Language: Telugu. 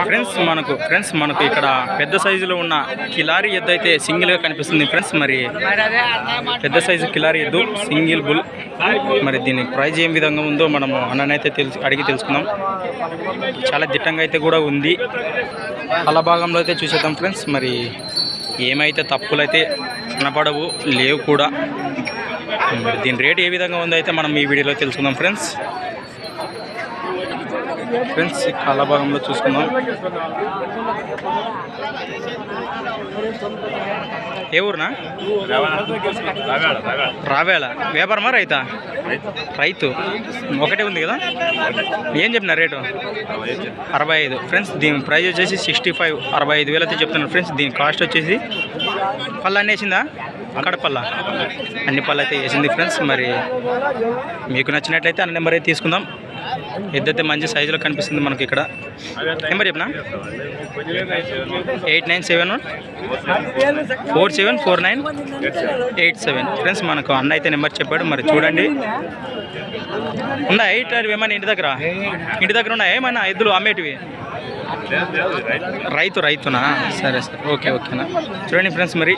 ఫ్రెండ్స్ మనకు ఇక్కడ పెద్ద సైజులో ఉన్న కిలారీ ఎద్దు అయితే సింగిల్గా కనిపిస్తుంది ఫ్రెండ్స్. మరి పెద్ద సైజు కిలారీ ఎద్దు సింగిల్ బుల్. మరి దీని ప్రైజ్ ఏం విధంగా ఉందో మనము అన్ననైతే అడిగి తెలుసుకుందాం. చాలా దిట్టంగా అయితే కూడా ఉంది. అలా భాగంలో అయితే చూసేద్దాం ఫ్రెండ్స్. మరి ఏమైతే తప్పులు అయితే కనపడవు, లేవు కూడా. మరి దీని రేట్ ఏ విధంగా ఉందో అయితే మనం ఈ వీడియోలో తెలుసుకుందాం ఫ్రెండ్స్. కాళ్ళ భాగంలో చూసుకుందాం. ఏ ఊరునా? రావేళ. వ్యాపారమా రైతా? రైతు. ఒకటే ఉంది కదా. ఏం చెప్పిన రేటు? 65 ఫ్రెండ్స్. దీని ప్రైస్ వచ్చేసి 65, 65,000 అయితే చెప్తున్నారు ఫ్రెండ్స్. దీని కాస్ట్ వచ్చేసి పళ్ళు అన్నీ వేసిందా? అక్కడ పళ్ళ అన్ని పళ్ళు అయితే వేసింది ఫ్రెండ్స్. మరి మీకు నచ్చినట్లయితే అన్న నెంబర్ అయితే తీసుకుందాం. ఎద్దైతే మంచి సైజులో కనిపిస్తుంది మనకి ఇక్కడ. నెంబర్ చెప్పనా? 8971474987 ఫ్రెండ్స్. మనకు అన్న అయితే నెంబర్ చెప్పాడు. మరి చూడండి. ఉందా ఎయిట్ ఏమన్నా ఇంటి దగ్గర ఉన్నాయా ఏమన్నా ఎద్దులు అమ్మేటివి? రైతునా? సరే ఓకేనా. చూడండి ఫ్రెండ్స్. మరి